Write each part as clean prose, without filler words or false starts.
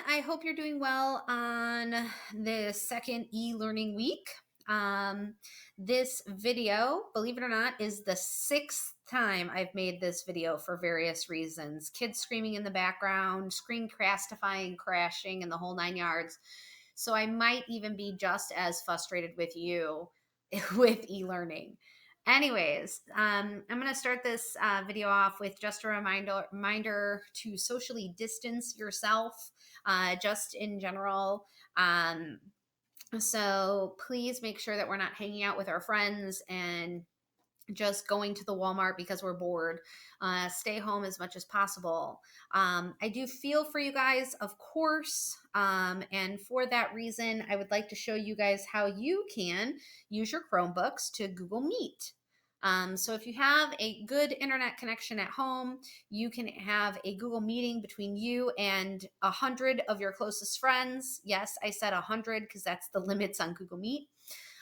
I hope you're doing well on the second e-learning week. This video, believe it or not, is the sixth time I've made this video for various reasons. Kids screaming in the background, screen crastifying, crashing, and the whole 9 yards. So I might even be just as frustrated with you with e-learning. Anyways, I'm going to start this video off with just a reminder to socially distance yourself, just in general. So please make sure that we're not hanging out with our friends and just going to the Walmart because we're bored. Stay home as much as possible. I do feel for you guys, of course. And for that reason, I would like to show you guys how you can use your Chromebooks to Google Meet. So if you have a good internet connection at home, you can have a Google meeting between you and 100 of your closest friends. Yes, I said 100 because that's the limits on Google Meet.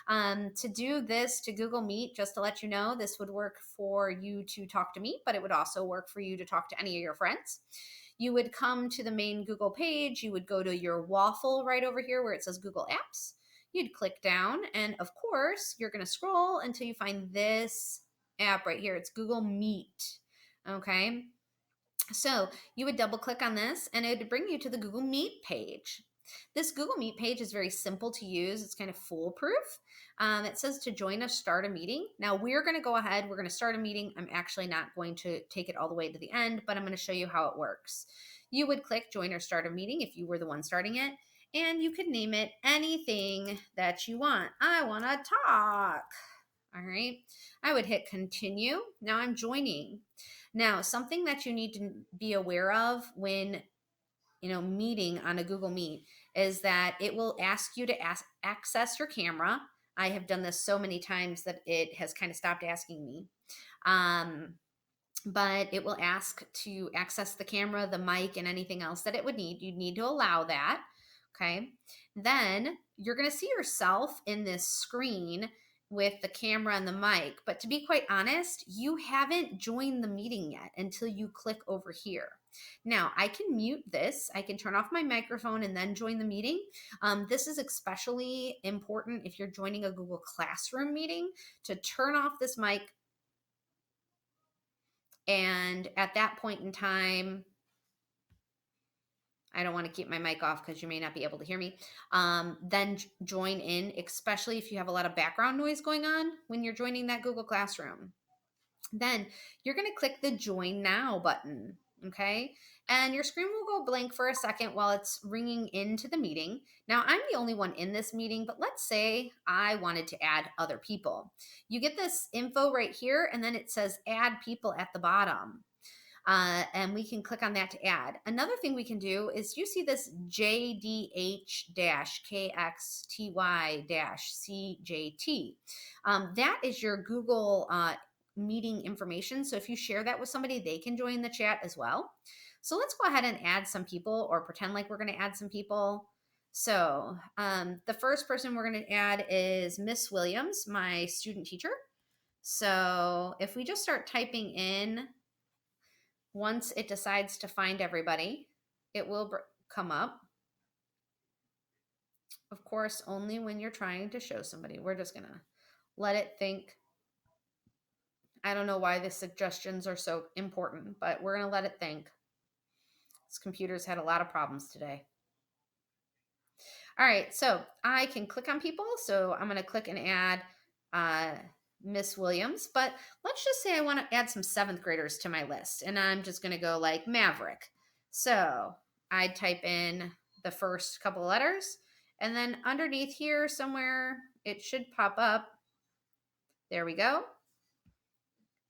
To do this to Google Meet, just to let you know, this would work for you to talk to me, but it would also work for you to talk to any of your friends. You would come to the main Google page. You would go to your waffle right over here where it says Google Apps. You'd click down, and of course, you're going to scroll until you find this app right here. It's Google Meet. Okay. So you would double click on this, and it would bring you to the Google Meet page. This Google Meet page is very simple to use. It's kind of foolproof. It says to join us, start a meeting. Now we're going to go ahead. We're going to start a meeting. I'm actually not going to take it all the way to the end, but I'm going to show you how it works. You would click join or start a meeting if you were the one starting it, and you could name it anything that you want. I want to talk. All right. I would hit continue. Now I'm joining. Now, something that you need to be aware of when meeting on a Google Meet is that it will ask you to access your camera. I have done this so many times that it has kind of stopped asking me. But it will ask to access the camera, the mic, and anything else that it would need. You'd need to allow that. Okay. Then you're going to see yourself in this screen with the camera and the mic. But to be quite honest, you haven't joined the meeting yet until you click over here. Now, I can mute this. I can turn off my microphone and then join the meeting. This is especially important if you're joining a Google Classroom meeting, to turn off this mic. And at that point in time, I don't want to keep my mic off because you may not be able to hear me. Then join in, especially if you have a lot of background noise going on when you're joining that Google Classroom. Then you're going to click the Join Now button, okay? And your screen will go blank for a second while it's ringing into the meeting. Now, I'm the only one in this meeting, but let's say I wanted to add other people. You get this info right here, and then it says Add People at the bottom. And we can click on that to add. Another thing we can do is, you see this JDH-KXTY-CJT. That is your Google meeting information. So if you share that with somebody, they can join the chat as well. So let's go ahead and add some people, or pretend like we're going to add some people. So the first person we're going to add is Miss Williams, my student teacher. So if we just start typing in, once it decides to find everybody, it will come up. Of course, only when you're trying to show somebody. We're just going to let it think. I don't know why the suggestions are so important, but we're going to let it think. This computer's had a lot of problems today. All right, so I can click on people. So I'm going to click and add Miss Williams, but let's just say I want to add some 7th graders to my list, and I'm just going to go like Maverick. So I type in the first couple of letters, and then underneath here somewhere, it should pop up. There we go.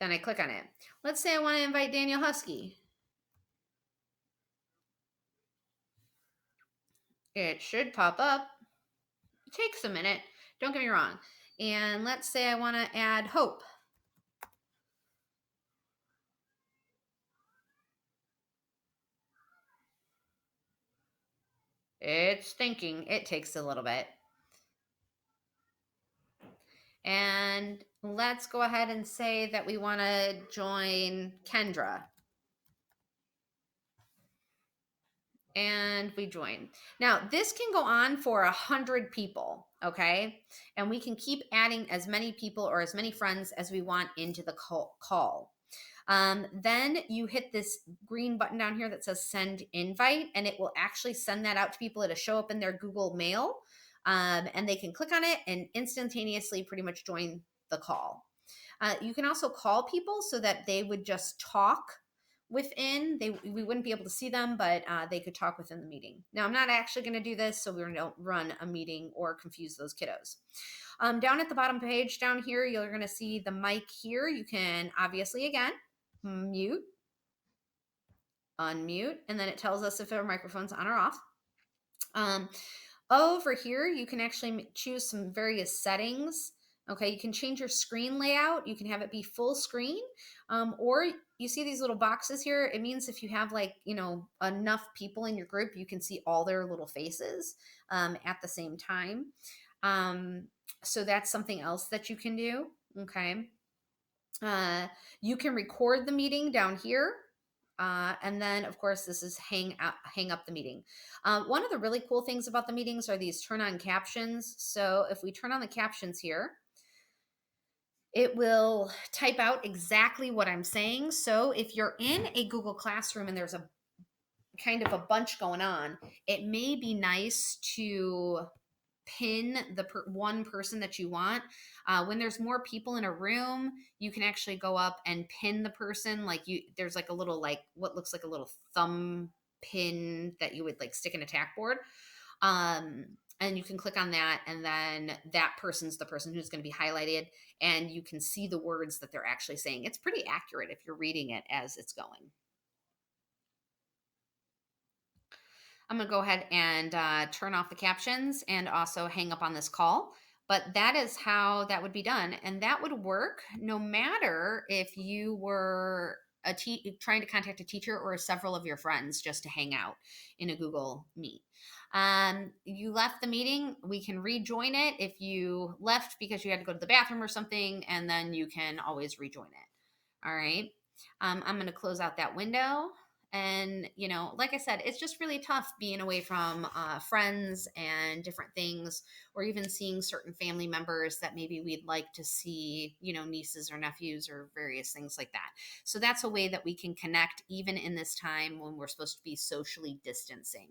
Then I click on it. Let's say I want to invite Daniel Husky. It should pop up. It takes a minute, don't get me wrong. And let's say I want to add Hope. It's thinking. It takes a little bit. And let's go ahead and say that we want to join Kendra. and we join. Now, this can go on for 100 people, okay? And we can keep adding as many people or as many friends as we want into the call. Then you hit this green button down here that says send invite, and it will actually send that out to people. It'll show up in their Google Mail, and they can click on it and instantaneously pretty much join the call. You can also call people so that they would just talk within. We wouldn't be able to see them, but they could talk within the meeting. Now, I'm not actually going to do this, so we don't run a meeting or confuse those kiddos. Down at the bottom page down here, you're going to see the mic here. You can obviously, again, mute, unmute, and then it tells us if our microphone's on or off. Over here, you can actually choose some various settings. Okay, you can change your screen layout. You can have it be full screen, or you see these little boxes here. It means if you have enough people in your group, you can see all their little faces at the same time. So that's something else that you can do. Okay. You can record the meeting down here. And then, of course, this is hang up the meeting. One of the really cool things about the meetings are these turn on captions. So if we turn on the captions here, it will type out exactly what I'm saying. So if you're in a Google Classroom and there's a kind of a bunch going on, it may be nice to pin the one person that you want. When there's more people in a room, you can actually go up and pin the person. There's like a little, what looks like a little thumb pin that you would stick in a tack board. And you can click on that, and then that person's the person who's going to be highlighted, and you can see the words that they're actually saying. It's pretty accurate if you're reading it as it's going. I'm going to go ahead and turn off the captions and also hang up on this call. But that is how that would be done. And that would work no matter if you were trying to contact a teacher or several of your friends just to hang out in a Google Meet. You left the meeting, we can rejoin it if you left because you had to go to the bathroom or something, and then you can always rejoin it. All right. I'm going to close out that window. And, like I said, it's just really tough being away from friends and different things, or even seeing certain family members that maybe we'd like to see, nieces or nephews or various things like that. So that's a way that we can connect even in this time when we're supposed to be socially distancing.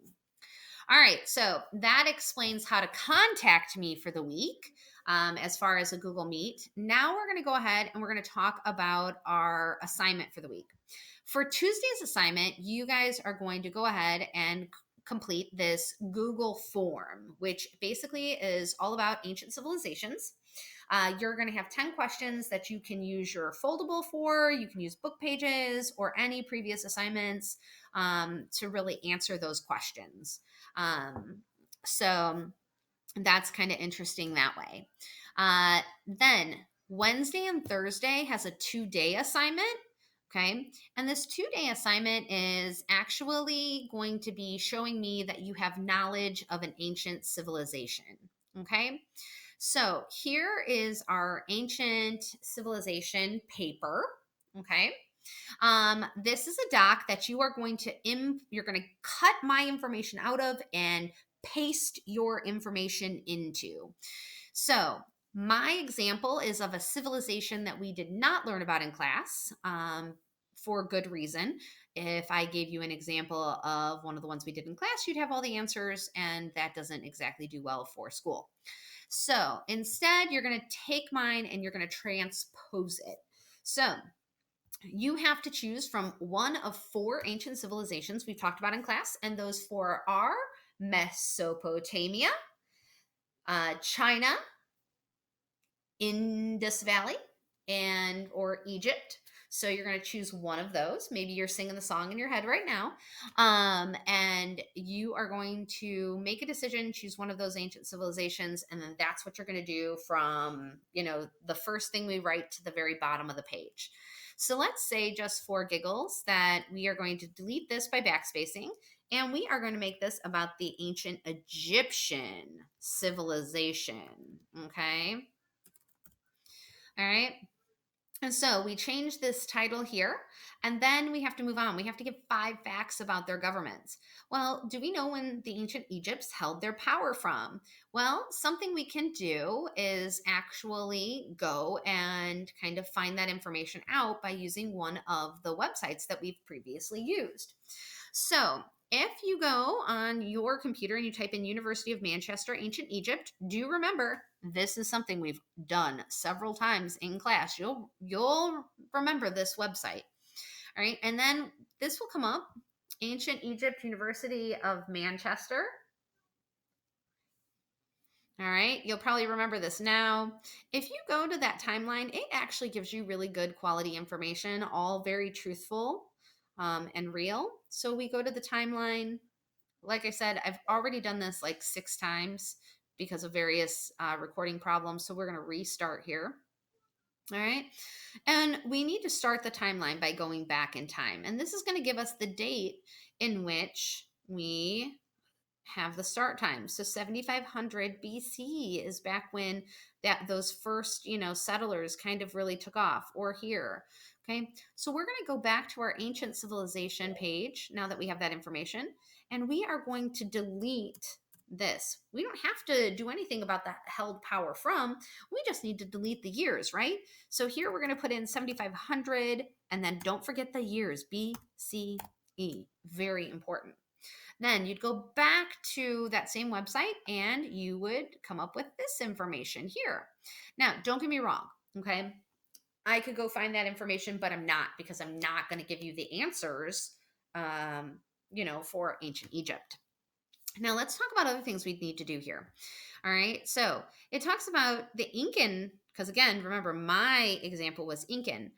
All right, so that explains how to contact me for the week as far as a Google Meet. Now we're going to go ahead and we're going to talk about our assignment for the week. For Tuesday's assignment, you guys are going to go ahead and complete this Google form, which basically is all about ancient civilizations. You're going to have 10 questions that you can use your foldable for. You can use book pages or any previous assignments to really answer those questions. So that's kind of interesting that way. Then Wednesday and Thursday has a 2-day assignment. Okay. And this 2-day assignment is actually going to be showing me that you have knowledge of an ancient civilization. Okay. So here is our ancient civilization paper. Okay. This is a doc that you are going to you're going to cut my information out of and paste your information into. So my example is of a civilization that we did not learn about in class for good reason. If I gave you an example of one of the ones we did in class, you'd have all the answers, and that doesn't exactly do well for school. So instead, you're going to take mine and you're going to transpose it. So you have to choose from one of 4 ancient civilizations we've talked about in class, and those 4 are Mesopotamia, China, Indus Valley, or Egypt. So you're going to choose one of those. Maybe you're singing the song in your head right now. And you are going to make a decision, choose one of those ancient civilizations, and then that's what you're going to do from, the first thing we write to the very bottom of the page. So let's say, just for giggles, that we are going to delete this by backspacing, and we are going to make this about the ancient Egyptian civilization. Okay. All right. And so we change this title here, and then we have to move on. We have to give 5 facts about their governments. Well, do we know when the ancient Egypts held their power from? Well, something we can do is actually go and kind of find that information out by using one of the websites that we've previously used. So, if you go on your computer and you type in University of Manchester, Ancient Egypt, do remember this is something we've done several times in class. You'll remember this website. All right. And then this will come up, Ancient Egypt, University of Manchester. All right, you'll probably remember this now. If you go to that timeline, it actually gives you really good quality information, all very truthful and real. So we go to the timeline. Like I said, I've already done this like 6 times because of various recording problems. So we're going to restart here. All right. And we need to start the timeline by going back in time. And this is going to give us the date in which we have the start time. So 7500 BC is back when those first, settlers kind of really took off, or here. Okay. So we're going to go back to our ancient civilization page now that we have that information, and we are going to delete this. We don't have to do anything about that held power from. We just need to delete the years, right? So here we're going to put in 7500, and then don't forget the years, BCE. Very important. Then you'd go back to that same website and you would come up with this information here. Now, don't get me wrong, okay? I could go find that information, but I'm not, because I'm not going to give you the answers, for ancient Egypt. Now, let's talk about other things we need to do here. All right. So it talks about the Incan, because again, remember, my example was Incan.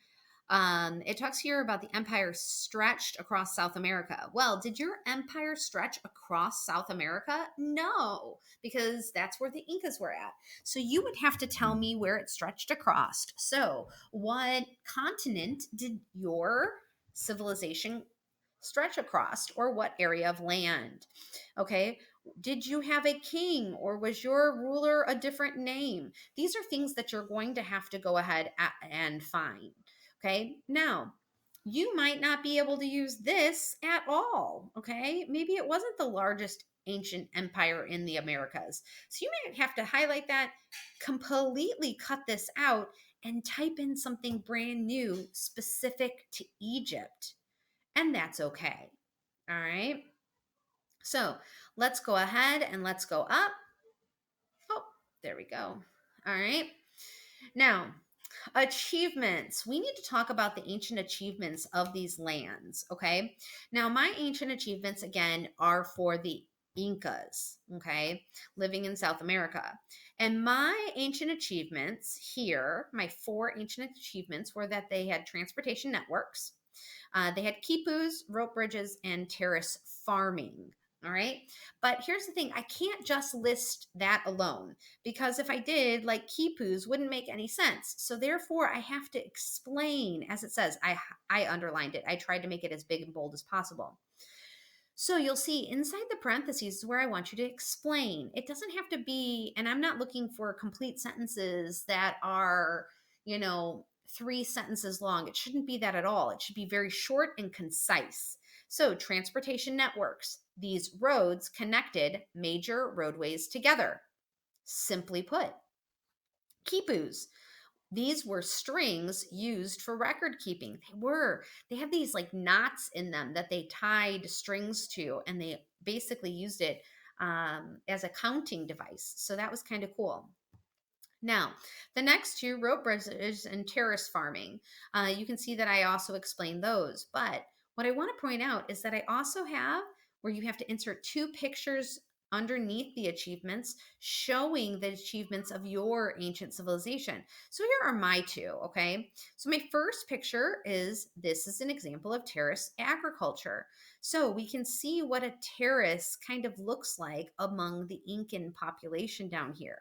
It talks here about the empire stretched across South America. Well, did your empire stretch across South America? No, because that's where the Incas were at. So you would have to tell me where it stretched across. So, what continent did your civilization stretch across, or what area of land? Okay. Did you have a king, or was your ruler a different name? These are things that you're going to have to go ahead and find. Okay. Now, you might not be able to use this at all. Okay. Maybe it wasn't the largest ancient empire in the Americas. So you might have to highlight that, completely cut this out, and type in something brand new specific to Egypt. And that's okay. All right. So let's go ahead and let's go up. Oh, there we go. All right. Now, achievements. We need to talk about the ancient achievements of these lands. Okay. Now, my ancient achievements, again, are for the Incas, okay, living in South America. And my ancient achievements here, my 4 ancient achievements, were that they had transportation networks, they had quipus, rope bridges, and terrace farming. All right. But here's the thing, I can't just list that alone, because if I did, like, quipus wouldn't make any sense. So therefore, I have to explain, as it says. I underlined it. I tried to make it as big and bold as possible. So you'll see inside the parentheses is where I want you to explain. It doesn't have to be, and I'm not looking for complete sentences that are, 3 sentences long. It shouldn't be that at all. It should be very short and concise. So, transportation networks. These roads connected major roadways together. Simply put, quipus. These were strings used for record keeping. They have these like knots in them that they tied strings to, and they basically used it as a counting device. So that was kind of cool. Now, the next 2, rope bridges and terrace farming. You can see that I also explained those. But what I want to point out is that I also have where you have to insert 2 pictures underneath the achievements showing the achievements of your ancient civilization. So here are my 2, okay? So my first picture this is an example of terrace agriculture. So we can see what a terrace kind of looks like among the Incan population down here.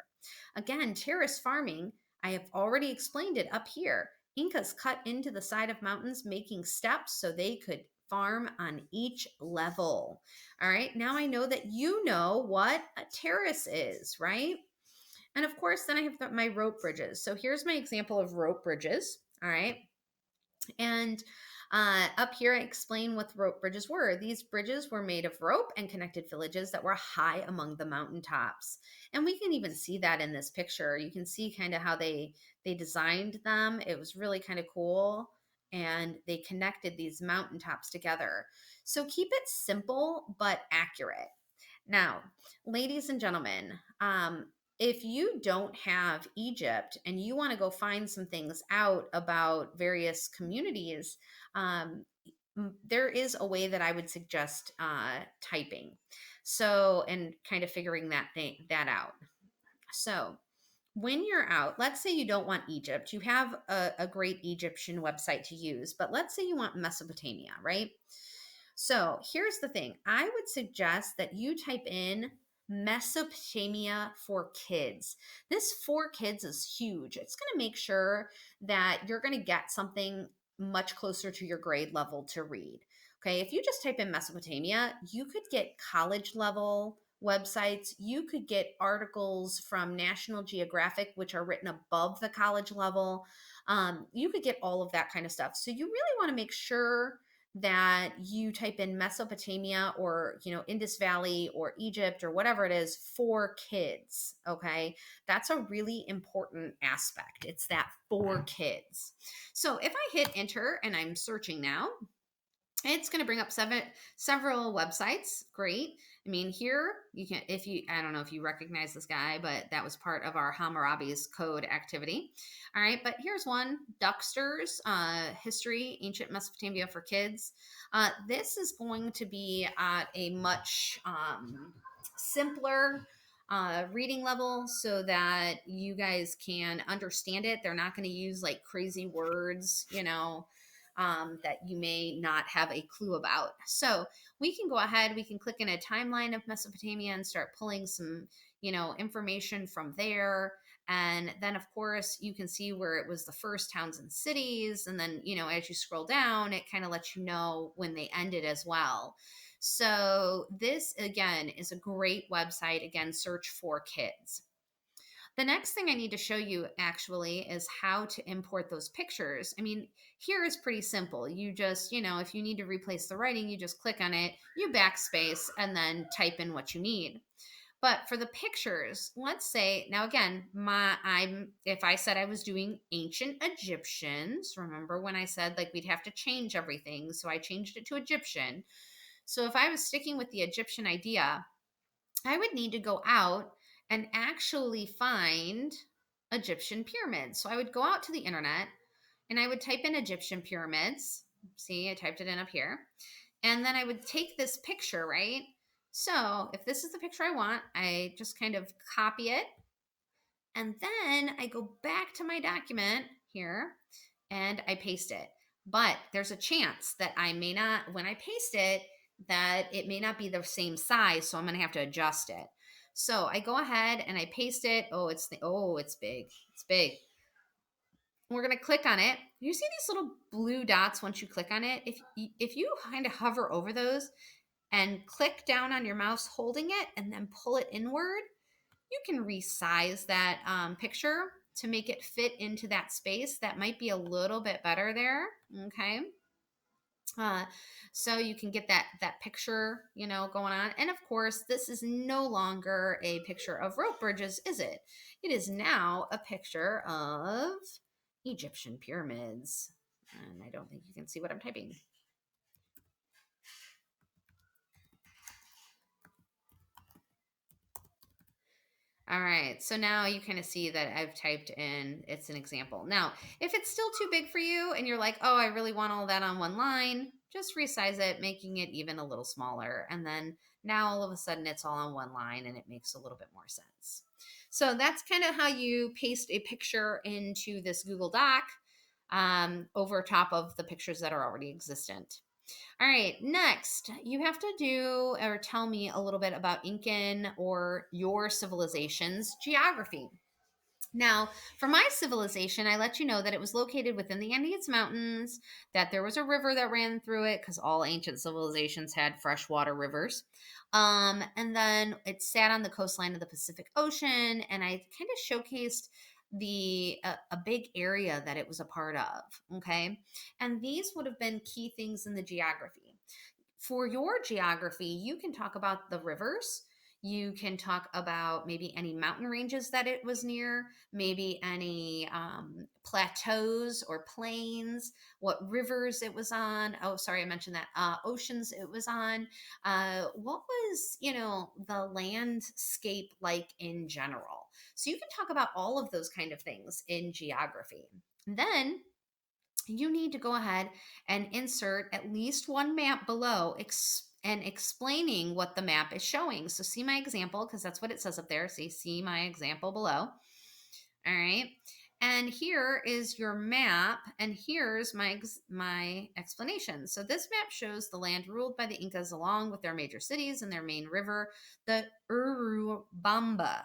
Again, terrace farming, I have already explained it up here. Incas cut into the side of mountains, making steps so they could farm on each level. All right, now I know that you know what a terrace is, right? And of course, then I have my rope bridges. So here's my example of rope bridges. All right. And up here, I explain what rope bridges were. These bridges were made of rope and connected villages that were high among the mountaintops. And we can even see that in this picture. You can see kind of how they designed them. It was really kind of cool. And they connected these mountaintops together. So keep it simple but accurate. Now, ladies and gentlemen, if you don't have Egypt and you want to go find some things out about various communities, um, there is a way that I would suggest typing. So, and kind of figuring that out. So, when you're out, let's say you don't want Egypt, you have a great Egyptian website to use, but let's say you want Mesopotamia, right? So here's the thing, I would suggest that you type in Mesopotamia for kids. This for kids is huge. It's going to make sure that you're going to get something much closer to your grade level to read. Okay, if you just type in Mesopotamia, you could get college level websites. You could get articles from National Geographic, which are written above the college level. You could get all of that kind of stuff. So you really want to make sure that you type in Mesopotamia or, Indus Valley or Egypt or whatever it is for kids. Okay. That's a really important aspect. It's that for kids. So if I hit enter and I'm searching now, it's going to bring up several websites. Great. I mean, here you can, I don't know if you recognize this guy, but that was part of our Hammurabi's code activity. All right. But here's one, Duxter's History, Ancient Mesopotamia for Kids. This is going to be at a much simpler reading level so that you guys can understand it. They're not going to use like crazy words, that you may not have a clue about. So we can go ahead, we can click in a timeline of Mesopotamia and start pulling some, information from there. And then, of course, you can see where it was the first towns and cities. And then, as you scroll down, it kind of lets you know when they ended as well. So this, again, is a great website. Again, search for kids. The next thing I need to show you actually is how to import those pictures. I mean, here is pretty simple. You just, if you need to replace the writing, you just click on it, you backspace, and then type in what you need. But for the pictures, let's say, now again, if I said I was doing ancient Egyptians, remember when I said like we'd have to change everything, so I changed it to Egyptian. So if I was sticking with the Egyptian idea, I would need to go out and actually find Egyptian pyramids. So I would go out to the internet and I would type in Egyptian pyramids. See, I typed it in up here. And then I would take this picture, right? So if this is the picture I want, I just kind of copy it. And then I go back to my document here and I paste it. But there's a chance that I may not, when I paste it, that it may not be the same size. So I'm going to have to adjust it. So I go ahead and I paste it. Oh, it's big. It's big. We're going to click on it. You see these little blue dots once you click on it? If you kind of hover over those and click down on your mouse holding it and then pull it inward, you can resize that picture to make it fit into that space. That might be a little bit better there. Okay. So you can get that picture, going on. And of course, this is no longer a picture of rope bridges, is it? It is now a picture of Egyptian pyramids. And I don't think you can see what I'm typing. All right, so now you kind of see that I've typed in, it's an example. Now, if it's still too big for you and you're like, oh, I really want all that on one line, just resize it, making it even a little smaller. And then now all of a sudden it's all on one line and it makes a little bit more sense. So that's kind of how you paste a picture into this Google Doc over top of the pictures that are already existent. All right, next, you have to do or tell me a little bit about Incan or your civilization's geography. Now, for my civilization, I let you know that it was located within the Andes Mountains, that there was a river that ran through it because all ancient civilizations had freshwater rivers. And then it sat on the coastline of the Pacific Ocean, and I kind of showcased a big area that it was a part of. Okay. And these would have been key things in the geography. For your geography, you can talk about the rivers. You can talk about maybe any mountain ranges that it was near, maybe any plateaus or plains, what rivers it was on. Oh, sorry, I mentioned that. Oceans it was on. What was, the landscape like in general? So you can talk about all of those kind of things in geography. Then you need to go ahead and insert at least one map below and explaining what the map is showing. So see my example, because that's what it says up there. See my example below. All right. And here is your map, and here's my explanation. So this map shows the land ruled by the Incas along with their major cities and their main river, the Urubamba.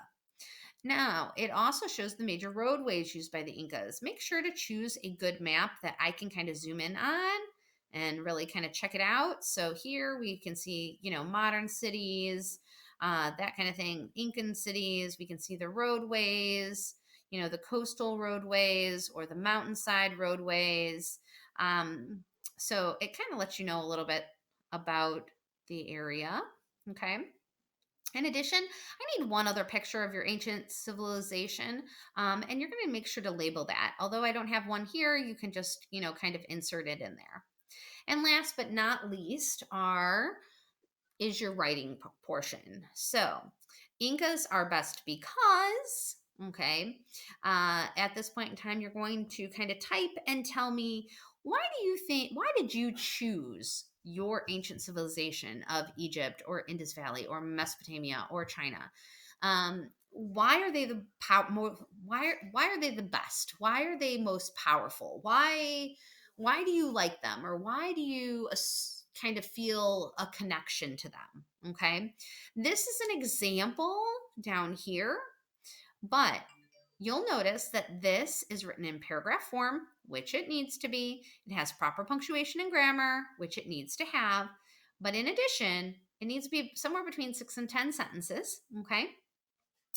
Now, it also shows the major roadways used by the Incas. Make sure to choose a good map that I can kind of zoom in on and really kind of check it out. So here we can see, modern cities, that kind of thing, Incan cities. We can see the roadways, the coastal roadways or the mountainside roadways. So it kind of lets you know a little bit about the area. Okay. In addition, I need one other picture of your ancient civilization, and you're going to make sure to label that. Although I don't have one here, you can just, kind of insert it in there. And last but not least is your writing portion. So, Incas are best because, okay, at this point in time, you're going to kind of type and tell me why did you choose your ancient civilization of Egypt or Indus Valley or Mesopotamia or China? Why are they why are they the best? Why are they most powerful? Why do you like them, or why do you kind of feel a connection to them? Okay. This is an example down here, but you'll notice that this is written in paragraph form, which it needs to be. It has proper punctuation and grammar, which it needs to have. But in addition, it needs to be somewhere between 6 and 10 sentences. Okay.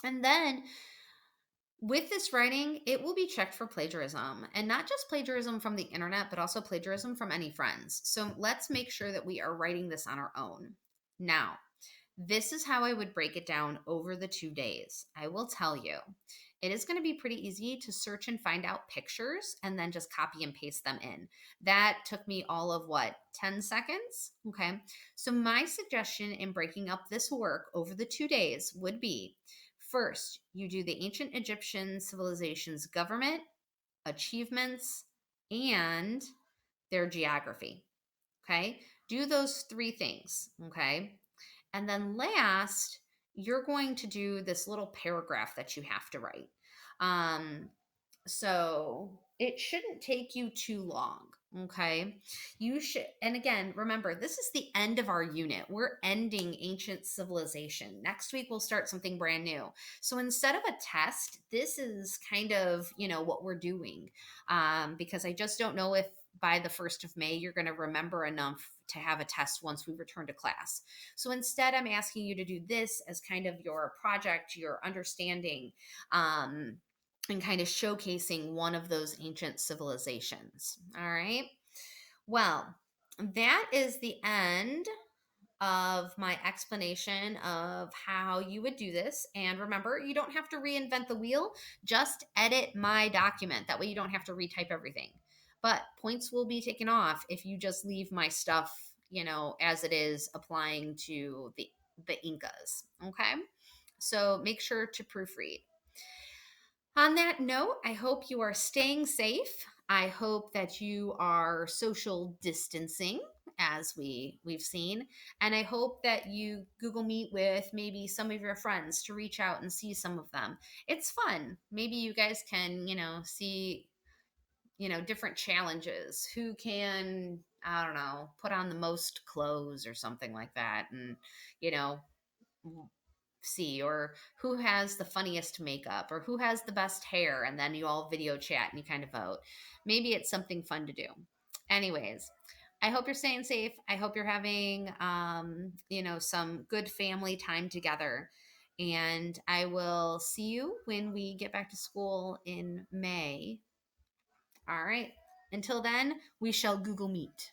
And then with this writing, it will be checked for plagiarism, and not just plagiarism from the internet, but also plagiarism from any friends. So let's make sure that we are writing this on our own. Now, this is how I would break it down over the 2 days. I will tell you, it is going to be pretty easy to search and find out pictures and then just copy and paste them in. That took me all of 10 seconds? Okay. So my suggestion in breaking up this work over the 2 days would be: first, you do the ancient Egyptian civilization's government, achievements, and their geography. Okay. Do those 3 things. Okay. And then last, you're going to do this little paragraph that you have to write. So it shouldn't take you too long. Okay. You should, and again, remember, this is the end of our unit. We're ending ancient civilization. Next week, we'll start something brand new. So instead of a test, this is kind of, what we're doing. Because I just don't know if by the 1st of May, you're going to remember enough to have a test once we return to class. So instead, I'm asking you to do this as kind of your project, your understanding, and kind of showcasing one of those ancient civilizations. All right. Well, that is the end of my explanation of how you would do this. And remember, you don't have to reinvent the wheel, just edit my document. That way you don't have to retype everything. But points will be taken off if you just leave my stuff, as it is, applying to the Incas. Okay. So make sure to proofread. On that note, I hope you are staying safe. I hope that you are social distancing, as we've seen, and I hope that you Google Meet with maybe some of your friends to reach out and see some of them. It's fun. Maybe you guys can, see, different challenges. Who can, I don't know, put on the most clothes or something like that, and you know see, or who has the funniest makeup, or who has the best hair, and then you all video chat and you kind of vote. Maybe it's something fun to do. Anyways, I hope you're staying safe. I hope you're having some good family time together. And I will see you when we get back to school in May. All right. Until then, we shall Google Meet.